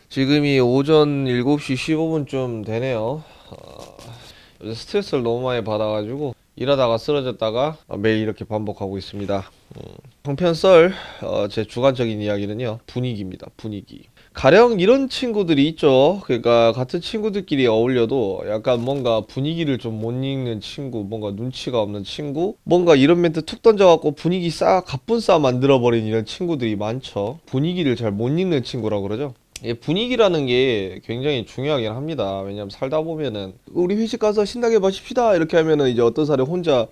지금이 오전 7시 15분쯤 되네요. 요새 스트레스를 너무 많이 받아가지고 일하다가 쓰러졌다가 매일 이렇게 반복하고 있습니다. 형편 썰, 제 주관적인 이야기는요, 분위기입니다. 분위기. 가령 이런 친구들이 있죠. 그러니까 같은 친구들끼리 어울려도 약간 뭔가 분위기를 좀 못 읽는 친구, 뭔가 눈치가 없는 친구, 뭔가 이런 멘트 툭 던져갖고 분위기 가뿐 싸 만들어버린 이런 친구들이 많죠. 분위기를 잘 못 읽는 친구라고 그러죠. 예, 분위기라는 게 굉장히 중요하긴 합니다. 왜냐면 살다 보면은 우리 회식 가서 신나게 마십시다 이렇게 하면은 이제 어떤 사람이 혼자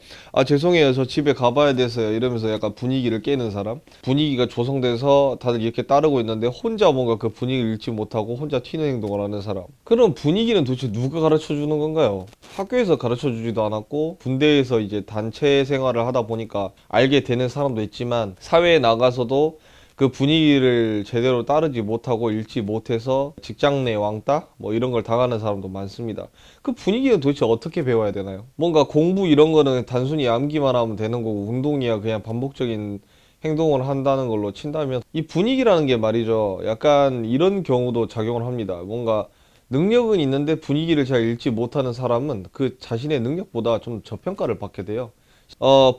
죄송해요 저 집에 가봐야 돼서요 이러면서 약간 분위기를 깨는 사람, 분위기가 조성돼서 다들 이렇게 따르고 있는데 혼자 뭔가 그 분위기를 읽지 못하고 혼자 튀는 행동을 하는 사람, 그럼 분위기는 도대체 누가 가르쳐 주는 건가요? 학교에서 가르쳐 주지도 않았고 군대에서 이제 단체 생활을 하다 보니까 알게 되는 사람도 있지만 사회에 나가서도 그 분위기를 제대로 따르지 못하고 읽지 못해서 직장 내 왕따 뭐 이런 걸 당하는 사람도 많습니다. 그 분위기는 도대체 어떻게 배워야 되나요? 뭔가 공부 이런 거는 단순히 암기만 하면 되는 거고 운동이야 그냥 반복적인 행동을 한다는 걸로 친다면 이 분위기라는 게 말이죠. 약간 이런 경우도 작용을 합니다. 뭔가 능력은 있는데 분위기를 잘 읽지 못하는 사람은 그 자신의 능력보다 좀 저평가를 받게 돼요.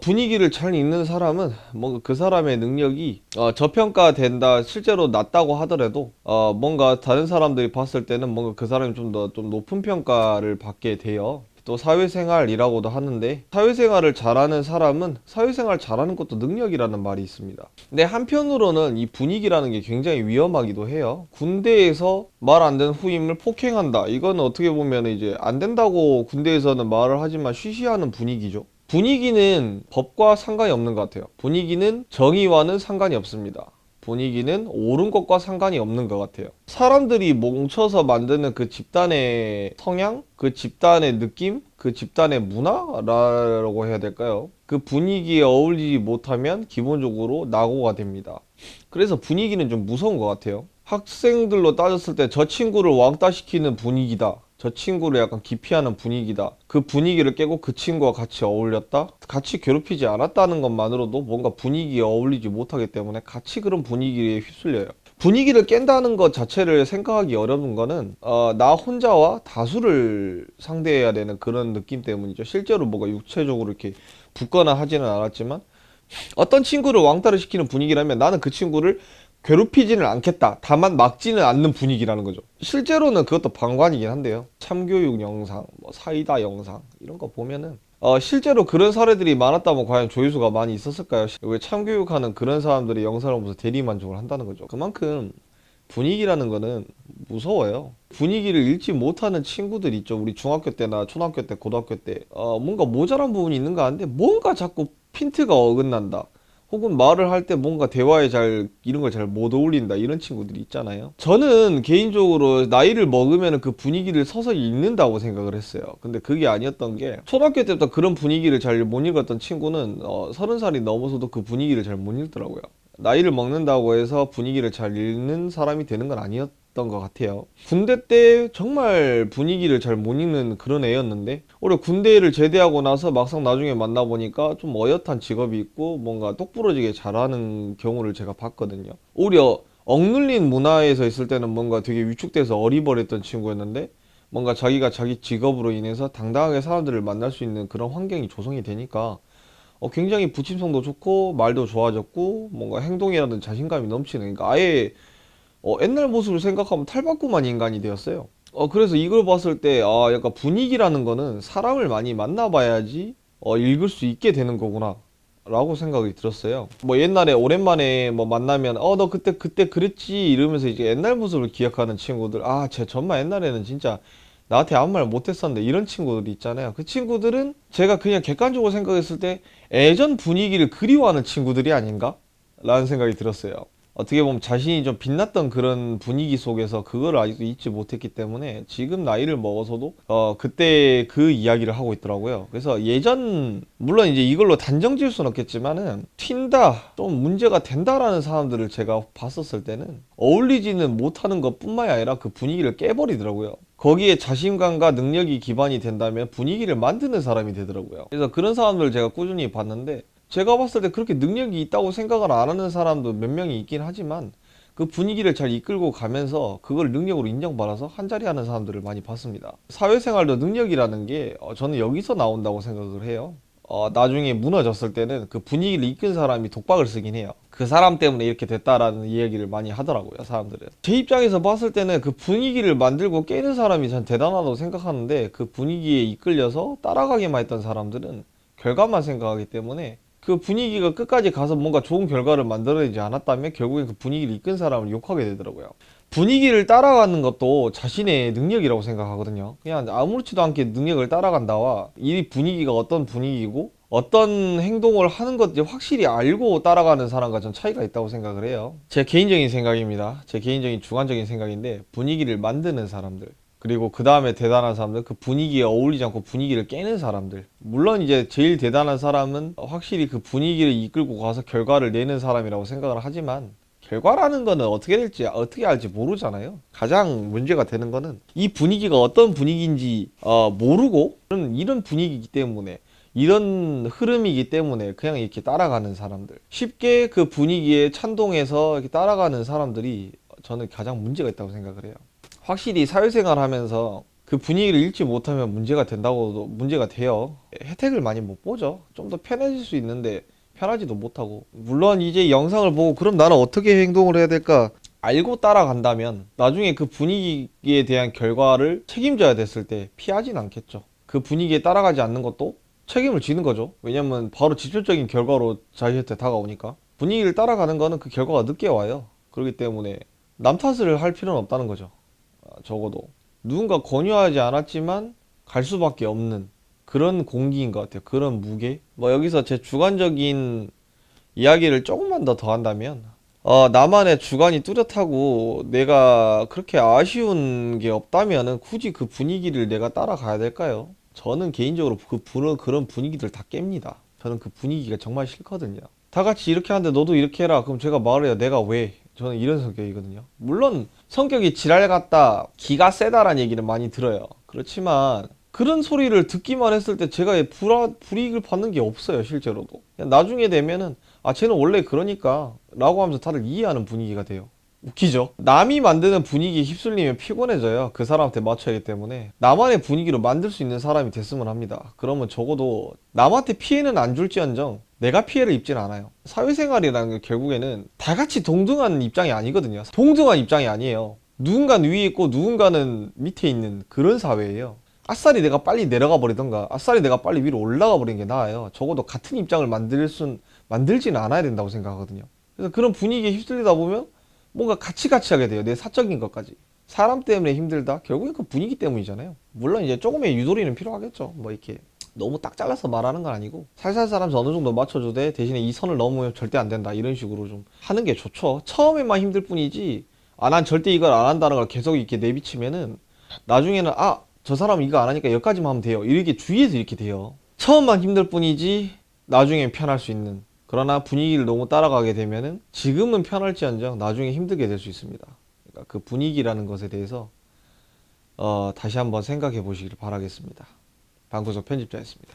분위기를 잘 읽는 사람은 뭔가 그 사람의 능력이 저평가된다, 실제로 낮다고 하더라도 뭔가 다른 사람들이 봤을 때는 뭔가 그 사람이 좀 높은 평가를 받게 돼요. 또 사회생활이라고도 하는데 사회생활을 잘하는 사람은 사회생활 잘하는 것도 능력이라는 말이 있습니다. 근데 한편으로는 이 분위기라는 게 굉장히 위험하기도 해요. 군대에서 말 안 되는 후임을 폭행한다. 이건 어떻게 보면 이제 안 된다고 군대에서는 말을 하지만 쉬쉬하는 분위기죠. 분위기는 법과 상관이 없는 것 같아요. 분위기는 정의와는 상관이 없습니다. 분위기는 옳은 것과 상관이 없는 것 같아요. 사람들이 뭉쳐서 만드는 그 집단의 성향, 그 집단의 느낌, 그 집단의 문화라고 해야 될까요? 그 분위기에 어울리지 못하면 기본적으로 낙오가 됩니다. 그래서 분위기는 좀 무서운 것 같아요. 학생들로 따졌을 때 저 친구를 왕따시키는 분위기다, 저 친구를 약간 기피하는 분위기다, 그 분위기를 깨고 그 친구와 같이 어울렸다, 같이 괴롭히지 않았다는 것만으로도 뭔가 분위기에 어울리지 못하기 때문에 같이 그런 분위기에 휩쓸려요. 분위기를 깬다는 것 자체를 생각하기 어려운 거는 나 혼자와 다수를 상대해야 되는 그런 느낌 때문이죠. 실제로 뭐가 육체적으로 이렇게 붙거나 하지는 않았지만 어떤 친구를 왕따를 시키는 분위기라면 나는 그 친구를 괴롭히지는 않겠다. 다만 막지는 않는 분위기라는 거죠. 실제로는 그것도 방관이긴 한데요. 참교육 영상, 뭐 사이다 영상 이런 거 보면은 실제로 그런 사례들이 많았다면 과연 조회수가 많이 있었을까요? 왜 참교육하는 그런 사람들이 영상을 보면서 대리만족을 한다는 거죠. 그만큼 분위기라는 거는 무서워요. 분위기를 읽지 못하는 친구들 있죠. 우리 중학교 때나 초등학교 때, 고등학교 때 뭔가 모자란 부분이 있는가 하는데 뭔가 자꾸 핀트가 어긋난다. 혹은 말을 할 때 뭔가 대화에 이런 걸 잘 못 어울린다. 이런 친구들이 있잖아요. 저는 개인적으로 나이를 먹으면 그 분위기를 서서히 읽는다고 생각을 했어요. 근데 그게 아니었던 게 초등학교 때부터 그런 분위기를 잘 못 읽었던 친구는 30살이 넘어서도 그 분위기를 잘 못 읽더라고요. 나이를 먹는다고 해서 분위기를 잘 읽는 사람이 되는 건 아니었던 것 같아요. 군대 때 정말 분위기를 잘 못 읽는 그런 애였는데 올해 군대를 제대하고 나서 막상 나중에 만나보니까 좀 어엿한 직업이 있고 뭔가 똑부러지게 잘하는 경우를 제가 봤거든요. 오히려 억눌린 문화에서 있을 때는 뭔가 되게 위축돼서 어리버렸던 친구였는데 뭔가 자기가 자기 직업으로 인해서 당당하게 사람들을 만날 수 있는 그런 환경이 조성이 되니까 굉장히 부침성도 좋고 말도 좋아졌고 뭔가 행동이라든 자신감이 넘치는, 그러니까 아예 옛날 모습을 생각하면 탈바꿈한 인간이 되었어요. 그래서 이걸 봤을 때 약간 분위기라는 거는 사람을 많이 만나봐야지 읽을 수 있게 되는 거구나 라고 생각이 들었어요. 뭐 옛날에 오랜만에 뭐 만나면 너 그때 그랬지 이러면서 이제 옛날 모습을 기억하는 친구들, 쟤 정말 옛날에는 진짜 나한테 아무 말 못했었는데 이런 친구들 있잖아요. 그 친구들은 제가 그냥 객관적으로 생각했을 때 예전 분위기를 그리워하는 친구들이 아닌가? 라는 생각이 들었어요. 어떻게 보면 자신이 좀 빛났던 그런 분위기 속에서 그걸 아직도 잊지 못했기 때문에 지금 나이를 먹어서도 그때 그 이야기를 하고 있더라고요. 그래서 예전, 물론 이제 이걸로 단정 지을 수는 없겠지만은 튄다 좀 문제가 된다라는 사람들을 제가 봤었을 때는 어울리지는 못하는 것뿐만이 아니라 그 분위기를 깨버리더라고요. 거기에 자신감과 능력이 기반이 된다면 분위기를 만드는 사람이 되더라고요. 그래서 그런 사람들을 제가 꾸준히 봤는데 제가 봤을 때 그렇게 능력이 있다고 생각을 안 하는 사람도 몇 명이 있긴 하지만 그 분위기를 잘 이끌고 가면서 그걸 능력으로 인정받아서 한 자리 하는 사람들을 많이 봤습니다. 사회생활도 능력이라는 게 저는 여기서 나온다고 생각을 해요. 나중에 무너졌을 때는 그 분위기를 이끈 사람이 독박을 쓰긴 해요. 그 사람 때문에 이렇게 됐다라는 이야기를 많이 하더라고요, 사람들은. 제 입장에서 봤을 때는 그 분위기를 만들고 깨는 사람이 전 대단하다고 생각하는데, 그 분위기에 이끌려서 따라가기만 했던 사람들은 결과만 생각하기 때문에 그 분위기가 끝까지 가서 뭔가 좋은 결과를 만들어내지 않았다면 결국엔 그 분위기를 이끈 사람을 욕하게 되더라고요. 분위기를 따라가는 것도 자신의 능력이라고 생각하거든요. 그냥 아무렇지도 않게 능력을 따라간다와 이 분위기가 어떤 분위기고 어떤 행동을 하는 건지 확실히 알고 따라가는 사람과 전 차이가 있다고 생각을 해요. 제 개인적인 생각입니다. 제 개인적인 주관적인 생각인데, 분위기를 만드는 사람들, 그리고 그 다음에 대단한 사람들, 그 분위기에 어울리지 않고 분위기를 깨는 사람들. 물론 이제 제일 대단한 사람은 확실히 그 분위기를 이끌고 가서 결과를 내는 사람이라고 생각을 하지만, 결과라는 거는 어떻게 될지 어떻게 알지 모르잖아요. 가장 문제가 되는 거는 이 분위기가 어떤 분위기인지 모르고 이런 분위기이기 때문에, 이런 흐름이기 때문에 그냥 이렇게 따라가는 사람들, 쉽게 그 분위기에 찬동해서 이렇게 따라가는 사람들이 저는 가장 문제가 있다고 생각을 해요. 확실히 사회생활 하면서 그 분위기를 읽지 못하면 문제가 돼요. 혜택을 많이 못 보죠. 좀 더 편해질 수 있는데 편하지도 못하고. 물론 이제 영상을 보고 그럼 나는 어떻게 행동을 해야 될까 알고 따라간다면 나중에 그 분위기에 대한 결과를 책임져야 됐을 때 피하진 않겠죠. 그 분위기에 따라가지 않는 것도 책임을 지는 거죠. 왜냐면 바로 직접적인 결과로 자기한테 다가오니까. 분위기를 따라가는 거는 그 결과가 늦게 와요. 그렇기 때문에 남 탓을 할 필요는 없다는 거죠. 적어도 누군가 권유하지 않았지만 갈 수밖에 없는 그런 공기인 것 같아요. 그런 무게. 뭐 여기서 제 주관적인 이야기를 조금만 더 더한다면, 나만의 주관이 뚜렷하고 내가 그렇게 아쉬운 게 없다면은 굳이 그 분위기를 내가 따라가야 될까요? 저는 개인적으로 그런 분위기들 다 깹니다. 저는 그 분위기가 정말 싫거든요. 다 같이 이렇게 하는데 너도 이렇게 해라. 그럼 제가 말을 해요. 내가 왜? 저는 이런 성격이거든요. 물론 성격이 지랄 같다, 기가 세다라는 얘기는 많이 들어요. 그렇지만 그런 소리를 듣기만 했을 때 제가 불이익을 받는 게 없어요, 실제로도. 그냥 나중에 되면은 쟤는 원래 그러니까 라고 하면서 다들 이해하는 분위기가 돼요. 웃기죠? 남이 만드는 분위기에 휩쓸리면 피곤해져요. 그 사람한테 맞춰야 하기 때문에 나만의 분위기로 만들 수 있는 사람이 됐으면 합니다. 그러면 적어도 남한테 피해는 안 줄지언정 내가 피해를 입진 않아요. 사회생활이라는 게 결국에는 다 같이 동등한 입장이 아니거든요. 동등한 입장이 아니에요. 누군가는 위에 있고 누군가는 밑에 있는 그런 사회예요. 아싸리 내가 빨리 내려가 버리던가 아싸리 내가 빨리 위로 올라가 버리는 게 나아요. 적어도 같은 입장을 만들지는 않아야 된다고 생각하거든요. 그래서 그런 분위기에 휩쓸리다 보면 뭔가 같이 하게 돼요. 내 사적인 것까지. 사람 때문에 힘들다? 결국엔 그 분위기 때문이잖아요. 물론 이제 조금의 유도리는 필요하겠죠. 뭐 이렇게 너무 딱 잘라서 말하는 건 아니고 살살 사람에서 어느 정도 맞춰주되 대신에 이 선을 넘으면 절대 안 된다, 이런 식으로 좀 하는 게 좋죠. 처음에만 힘들 뿐이지 난 절대 이걸 안 한다는 걸 계속 이렇게 내비치면은 나중에는 저 사람은 이거 안 하니까 여기까지만 하면 돼요, 이렇게 주위에서 이렇게 돼요. 처음만 힘들 뿐이지 나중엔 편할 수 있는. 그러나 분위기를 너무 따라가게 되면은 지금은 편할지언정 나중에 힘들게 될 수 있습니다. 그러니까 그 분위기라는 것에 대해서 다시 한번 생각해 보시길 바라겠습니다. 방구석 편집자였습니다.